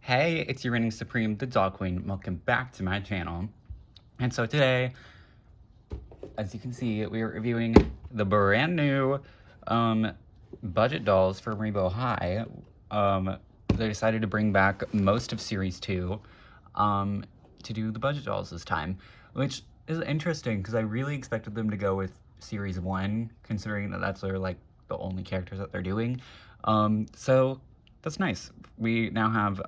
Hey, it's your reigning supreme, the Dog Queen. Welcome back to my channel. And so today, as you can see, we are reviewing the brand new budget dolls for Rainbow High. They decided to bring back most of Series 2 to do the budget dolls this time, which is interesting because I really expected them to go with Series 1, considering that that's their, like, the only characters that they're doing. So that's nice. We now have,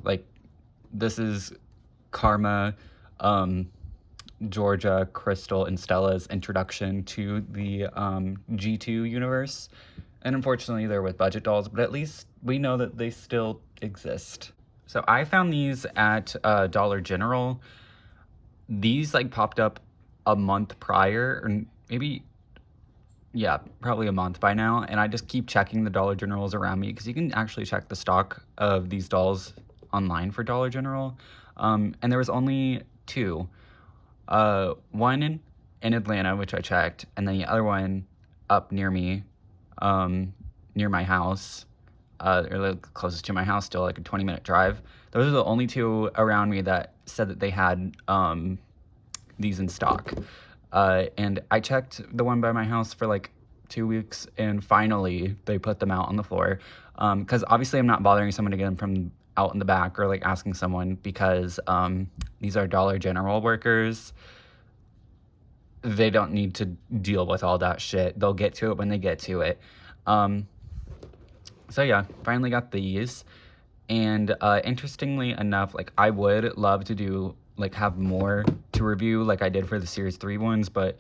like, this is Karma, Georgia, Crystal, and Stella's introduction to the G2 universe. And unfortunately, they're with budget dolls, but at least we know that they still exist. So I found these at Dollar General. These, like, popped up a month prior, or maybe, yeah, probably a month by now. And I just keep checking the Dollar Generals around me because you can actually check the stock of these dolls online for Dollar General. And there was only two. One in Atlanta, which I checked, and then the other one up near me, near my house, or like closest to my house, still like a 20-minute drive. Those are the only two around me that said that they had these in stock. And I checked the one by my house for like 2 weeks, and finally they put them out on the floor. Because obviously I'm not bothering someone to get them from out in the back or like asking someone, because these are Dollar General workers. They don't need to deal with all that shit. They'll get to it when they get to it. So yeah, finally got these. And interestingly enough, like, I would love to do, like, have more to review like I did for the Series 3 ones, but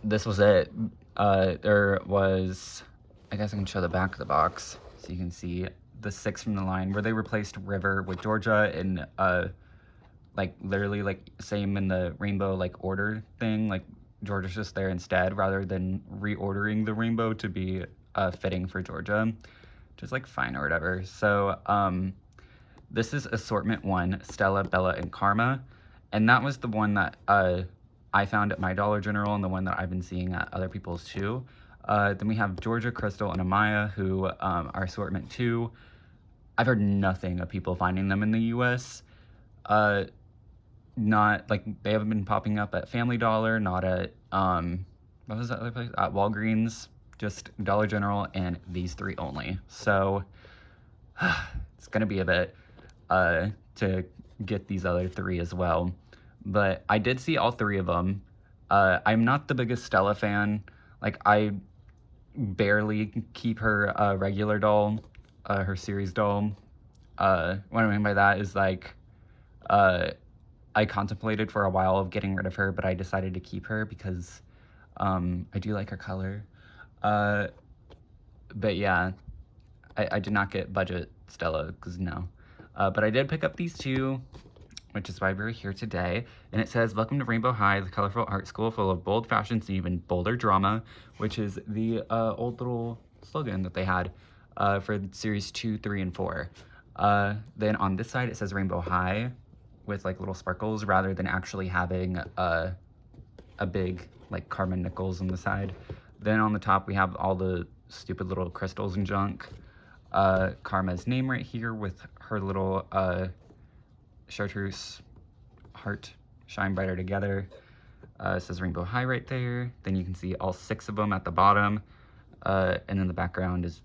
this was it. There was, I guess I can show the back of the box so you can see the 6 from the line where they replaced River with Georgia, and like literally like same in the rainbow like order thing, like Georgia's just there instead rather than reordering the rainbow to be fitting for Georgia, which is like fine or whatever. So this is assortment 1, Stella, Bella, and Karma, and that was the one that I found at my Dollar General and the one that I've been seeing at other people's too. Then we have Georgia, Crystal, and Amaya, who are assortment 2. I've heard nothing of people finding them in the US. Not, like, they haven't been popping up at Family Dollar, not at, what was that other place? At Walgreens, just Dollar General, and these 3 only. So, it's gonna be a bit, to get these other 3 as well. But I did see all 3 of them. I'm not the biggest Stella fan. Like, I barely keep her regular doll, her series doll. What I mean by that is, like, I contemplated for a while of getting rid of her, but I decided to keep her because I do like her color. But yeah, I did not get budget Stella, because no. But I did pick up these 2, which is why we're here today. And it says, "Welcome to Rainbow High, the colorful art school full of bold fashions and even bolder drama," which is the old little slogan that they had for Series 2, 3, and 4. Then on this side, it says Rainbow High with like little sparkles rather than actually having a big like Carmen Nichols on the side. Then on the top, we have all the stupid little crystals and junk. Karma's name right here with her little chartreuse heart, shine brighter together. It says Rainbow High right there. Then you can see all 6 of them at the bottom. And then the background is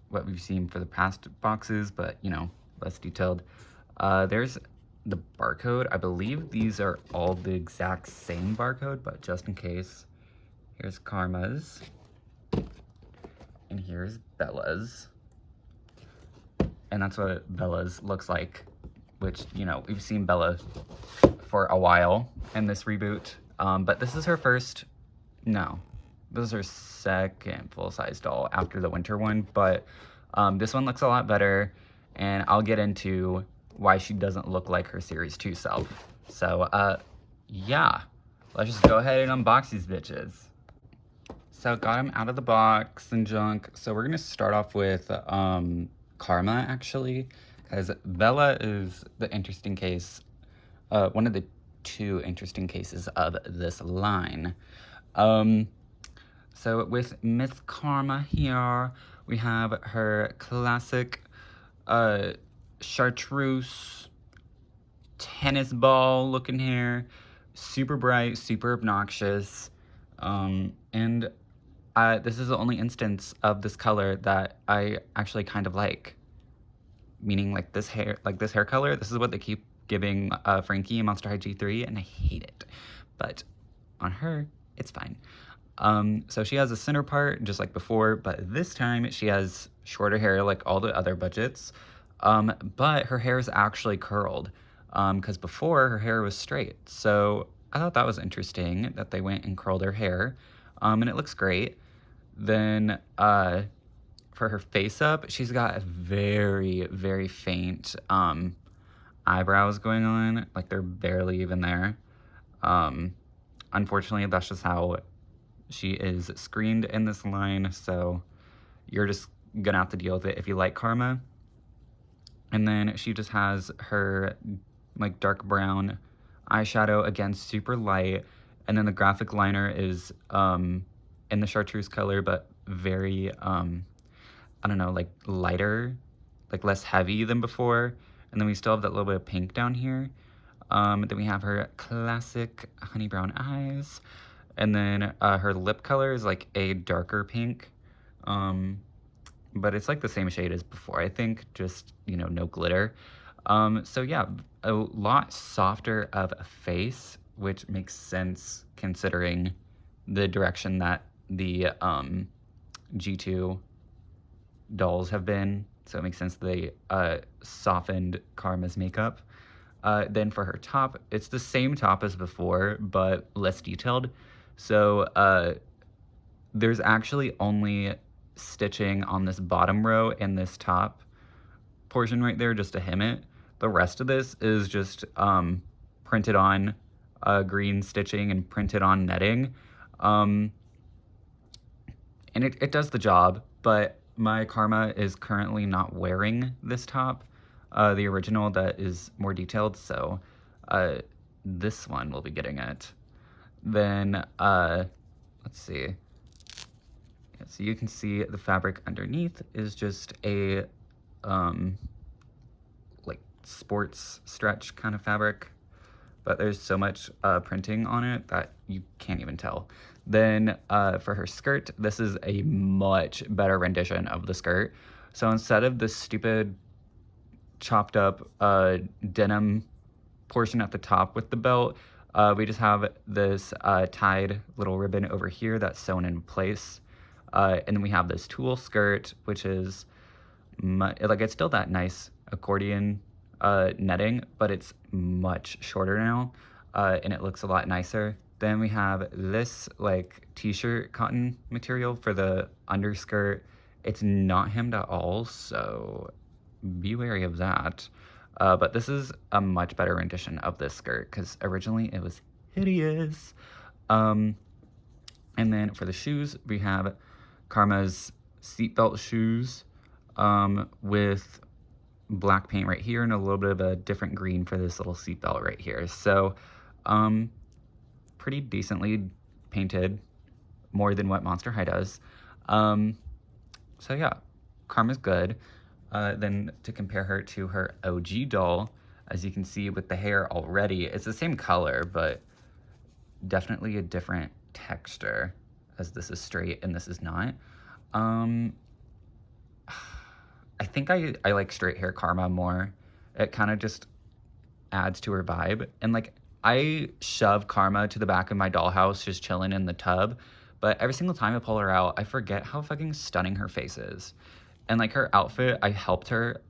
what we've seen for the past boxes, but, you know, less detailed. There's the barcode. I believe these are all the exact same barcode, but just in case, here's Karma's, and here's Bella's. And that's what Bella's looks like, which, you know, we've seen Bella for a while in this reboot. But this is her first, no, this is her second full-size doll after the winter one. But this one looks a lot better, and I'll get into why she doesn't look like her Series 2 self. So, yeah, let's just go ahead and unbox these bitches. So, got them out of the box and junk. So, we're gonna start off with Karma, actually, because Bella is the interesting case, one of the 2 interesting cases of this line. So with Miss Karma here, we have her classic chartreuse, tennis ball looking hair, super bright, super obnoxious, and this is the only instance of this color that I actually kind of like. Meaning like this hair color, this is what they keep giving Frankie in Monster High G3, and I hate it. But on her, it's fine. So she has a center part just like before, but this time she has shorter hair like all the other budgets. But her hair is actually curled, because before her hair was straight. So I thought that was interesting that they went and curled her hair, and it looks great. Then for her face up, she's got very, very faint eyebrows going on. Like they're barely even there. Unfortunately, that's just how she is screened in this line, so you're just gonna have to deal with it if you like Karma. And then she just has her like dark brown eyeshadow, again super light, and then the graphic liner is in the chartreuse color, but very I don't know, like lighter, like less heavy than before. And then we still have that little bit of pink down here. Then we have her classic honey brown eyes. And then her lip color is like a darker pink. But it's like the same shade as before, I think, just, you know, no glitter. So yeah, a lot softer of a face, which makes sense considering the direction that the G2 dolls have been. So it makes sense they softened Karma's makeup. Then for her top, it's the same top as before, but less detailed. So there's actually only stitching on this bottom row and this top portion right there just to hem it. The rest of this is just printed on green stitching and printed on netting. And it does the job, but my Karma is currently not wearing this top, the original that is more detailed, so this one will be getting it. Then, let's see. Yeah, so you can see the fabric underneath is just a, like, sports stretch kind of fabric, but there's so much printing on it that you can't even tell. Then for her skirt, this is a much better rendition of the skirt. So instead of this stupid chopped up denim portion at the top with the belt, we just have this tied little ribbon over here that's sewn in place. And then we have this tulle skirt, which is like, it's still that nice accordion netting, but it's much shorter now, and it looks a lot nicer. Then we have this like t-shirt cotton material for the underskirt. It's not hemmed at all, so be wary of that. But this is a much better rendition of this skirt because originally it was hideous. And then for the shoes, we have Karma's seatbelt shoes with black paint right here and a little bit of a different green for this little seatbelt right here. So pretty decently painted, more than what Monster High does. So yeah, Karma's good. Then to compare her to her OG doll, as you can see with the hair already, it's the same color, but definitely a different texture, as this is straight and this is not. I think I like straight hair Karma more. It kind of just adds to her vibe. And like, I shove Karma to the back of my dollhouse just chilling in the tub, but every single time I pull her out, I forget how fucking stunning her face is. And like her outfit, I helped her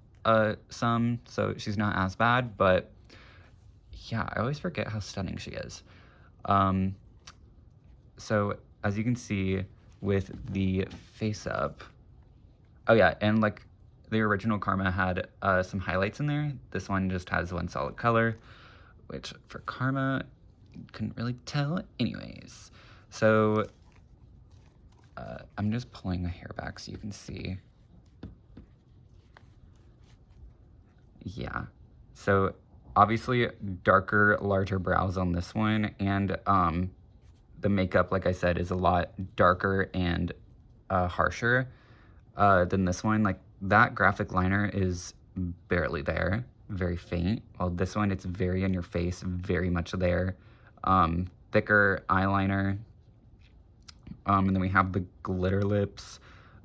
some, so she's not as bad, but yeah, I always forget how stunning she is. So as you can see with the face up, oh yeah, and like the original Karma had some highlights in there. This one just has one solid color, which for Karma, you couldn't really tell anyways. So I'm just pulling the hair back so you can see. Yeah, so obviously darker, larger brows on this one, and the makeup, like I said, is a lot darker and harsher than this one. Like, that graphic liner is barely there, very faint. While this one, it's very in your face, very much there. Thicker eyeliner. And then we have the glitter lips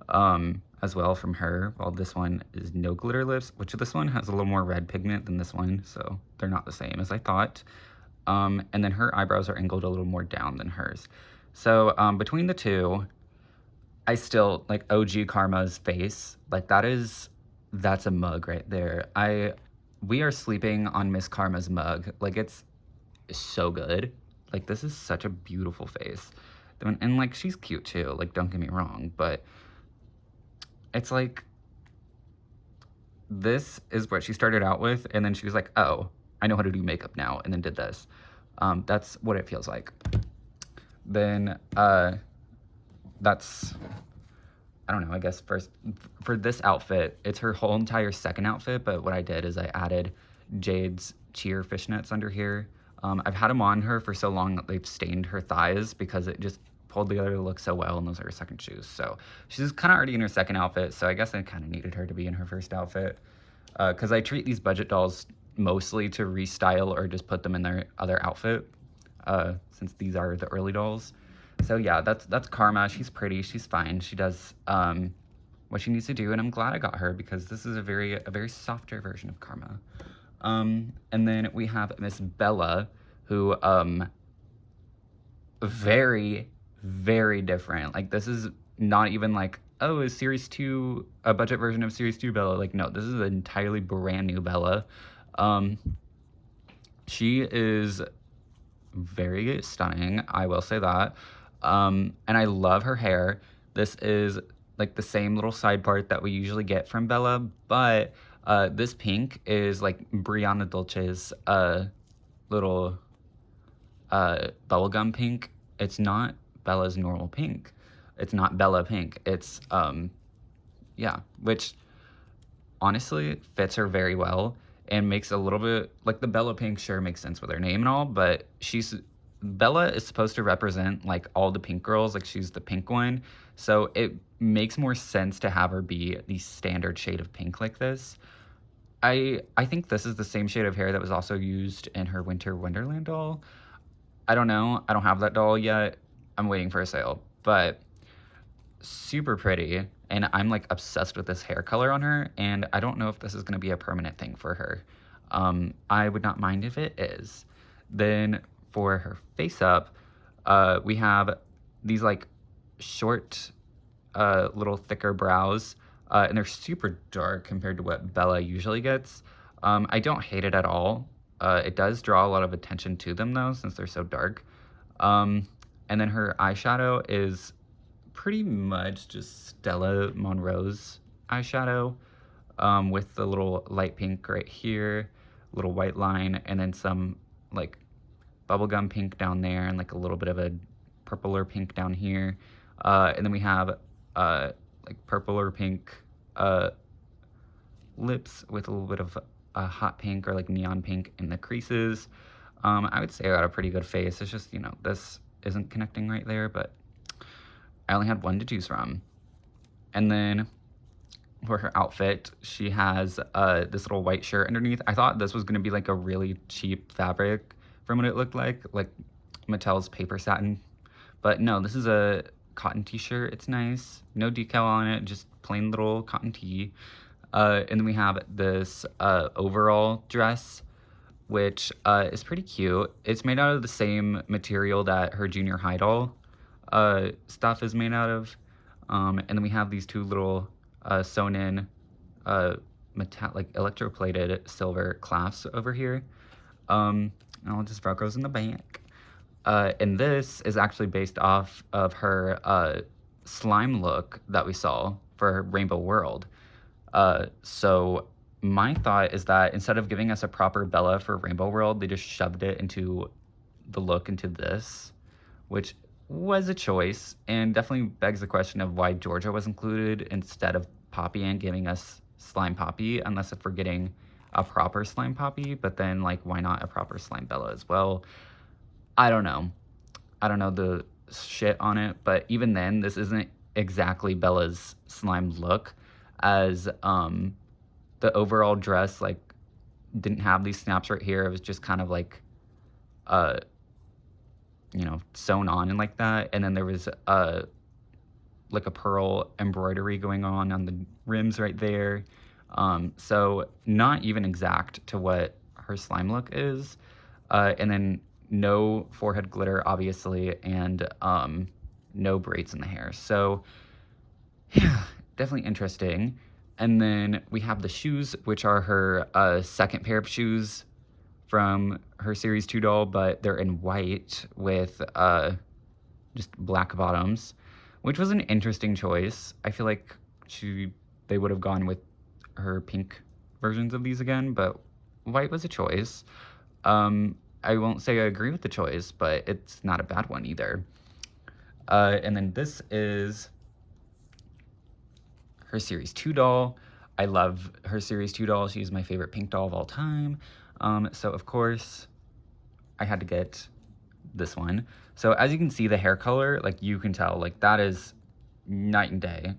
as well from her, while this one is no glitter lips, which this one has a little more red pigment than this one, so they're not the same as I thought. And then her eyebrows are angled a little more down than hers. So between the two, I still, like, OG Karma's face, like, that's a mug right there. We are sleeping on Miss Karma's mug. Like, it's so good. Like, this is such a beautiful face. And, like, she's cute too, like, don't get me wrong, but it's like, this is what she started out with, and then she was like, oh, I know how to do makeup now, and then did this. That's what it feels like. Then, that's, I don't know, I guess first, for this outfit, it's her whole entire second outfit, but what I did is I added Jade's cheer fishnets under here. I've had them on her for so long that they've stained her thighs because it just pulled together to look so well, and those are her second shoes. So she's kind of already in her second outfit, so I guess I kind of needed her to be in her first outfit. Because I treat these budget dolls mostly to restyle or just put them in their other outfit, since these are the early dolls. So yeah, that's Karma. She's pretty, she's fine. She does what she needs to do, and I'm glad I got her because this is a very softer version of Karma. And then we have Miss Bella, who very different. Like, this is not even like, oh, is Series 2 a budget version of Series 2 Bella? Like, no, this is an entirely brand new Bella. She is very stunning, I will say that. And I love her hair. This is like the same little side part that we usually get from Bella, but this pink is like Brianna Dolce's little bubblegum pink. It's not Bella's normal pink. It's not Bella pink. It's yeah, which honestly fits her very well and makes a little bit, like, the Bella pink sure makes sense with her name and all, but Bella is supposed to represent like all the pink girls, like she's the pink one, so it makes more sense to have her be the standard shade of pink like this. I think this is the same shade of hair that was also used in her Winter Wonderland doll. I don't know, I don't have that doll yet. I'm waiting for a sale, but super pretty, and I'm like obsessed with this hair color on her, and I don't know if this is gonna be a permanent thing for her. I would not mind if it is. Then for her face up, we have these like short, little thicker brows, and they're super dark compared to what Bella usually gets. I don't hate it at all. It does draw a lot of attention to them though, since they're so dark. And then her eyeshadow is pretty much just Stella Monroe's eyeshadow, with the little light pink right here, little white line, and then some like bubblegum pink down there, and like a little bit of a purpler pink down here. And then we have like purpler pink lips with a little bit of a hot pink or like neon pink in the creases. I would say I got a pretty good face. It's just, you know, this isn't connecting right there, but I only had one to choose from. And then for her outfit, she has this little white shirt underneath. I thought this was going to be like a really cheap fabric from what it looked like Mattel's paper satin. But no, this is a cotton t-shirt. It's nice. No decal on it, just plain little cotton tee. And then we have this overall dress, which is pretty cute. It's made out of the same material that her junior high doll stuff is made out of. And then we have these two little sewn in like electroplated silver clasps over here. And I'll just Velcros in the back. And this is actually based off of her slime look that we saw for Rainbow World. So my thought is that instead of giving us a proper Bella for Rainbow World, they just shoved it into the look into this, which was a choice, and definitely begs the question of why Georgia was included instead of Poppy and giving us Slime Poppy, unless if we're getting a proper Slime Poppy, but then like why not a proper Slime Bella as well? I don't know. I don't know the shit on it, but even then, this isn't exactly Bella's slime look, as the the overall dress, like, didn't have these snaps right here. It was just kind of like, uh, sewn on and like that. And then there was like a pearl embroidery going on the rims right there. So not even exact to what her slime look is. And then no forehead glitter, obviously, and no braids in the hair. So yeah, definitely interesting. And then we have the shoes, which are her second pair of shoes from her Series 2 doll, but they're in white with just black bottoms, which was an interesting choice. I feel like they would have gone with her pink versions of these again, but white was a choice. I won't say I agree with the choice, but it's not a bad one either. And then this is her Series 2 doll. I love her Series 2 doll. She's my favorite pink doll of all time. So of course, I had to get this one. So as you can see, the hair color, like you can tell, like that is night and day.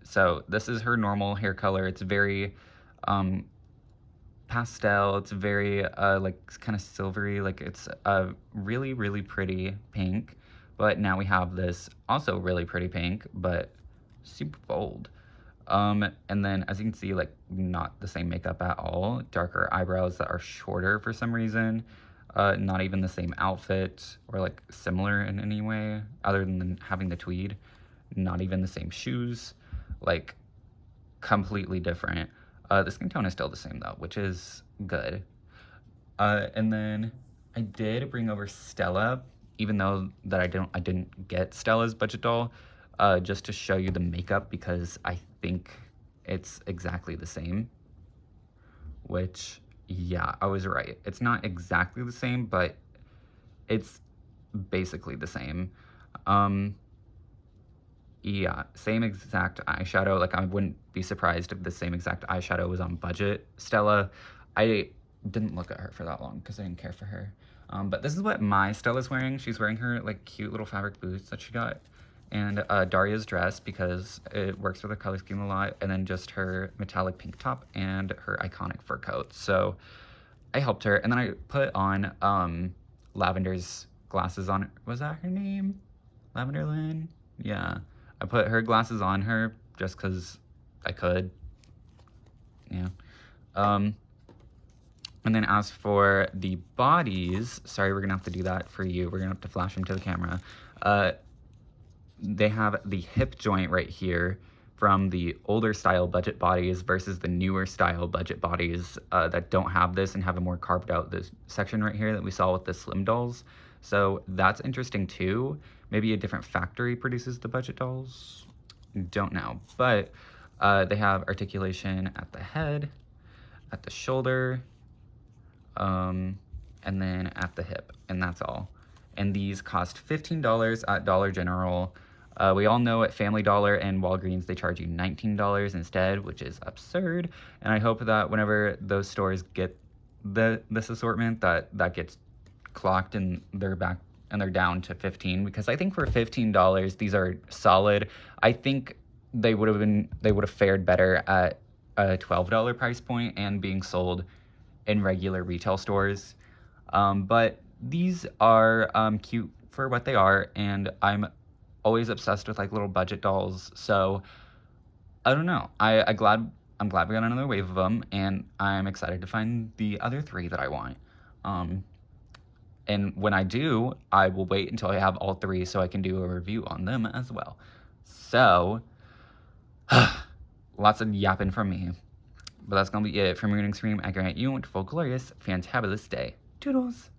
So this is her normal hair color. It's very pastel. It's very like kind of silvery. Like it's a really, really pretty pink. But now we have this also really pretty pink, but super bold. And then as you can see, like not the same makeup at all. Darker eyebrows that are shorter for some reason. Not even the same outfit or like similar in any way other than having the tweed. Not even the same shoes. Like completely different. The skin tone is still the same though, which is good. And then I did bring over Stella, even though that I didn't get Stella's budget doll, just to show you the makeup because I think it's exactly the same. Which, yeah, I was right. It's not exactly the same, but it's basically the same. Yeah, same exact eyeshadow. Like, I wouldn't be surprised if the same exact eyeshadow was on budget Stella. I didn't look at her for that long because I didn't care for her. But this is what my Stella's wearing. She's wearing her, like, cute little fabric boots that she got. And Daria's dress because it works with her color scheme a lot. And then just her metallic pink top and her iconic fur coat. So I helped her. And then I put on Lavender's glasses on. Was that her name? Lavender Lynn? Yeah. I put her glasses on her just because I could. Yeah. And then as for the bodies, sorry, we're going to have to do that for you. We're going to have to flash them to the camera. They have the hip joint right here from the older style budget bodies versus the newer style budget bodies that don't have this and have a more carved out this section right here that we saw with the slim dolls. So that's interesting too. Maybe a different factory produces the budget dolls. Don't know. But they have articulation at the head, at the shoulder, and then at the hip. And that's all. And these cost $15 at Dollar General. We all know at Family Dollar and Walgreens they charge you $19 instead, which is absurd. And I hope that whenever those stores get this assortment, that gets clocked and they're back and they're down to $15, because I think for $15 these are solid. I think they would have fared better at a $12 price point and being sold in regular retail stores. But these are cute for what they are, and I'm always obsessed with like little budget dolls. So I don't know. I'm glad we got another wave of them, and I'm excited to find the other 3 that I want. And when I do, I will wait until I have all 3 so I can do a review on them as well. So, lots of yapping from me. But that's going to be it. From Reading Scream, I grant you a wonderful, glorious, fantabulous day. Toodles!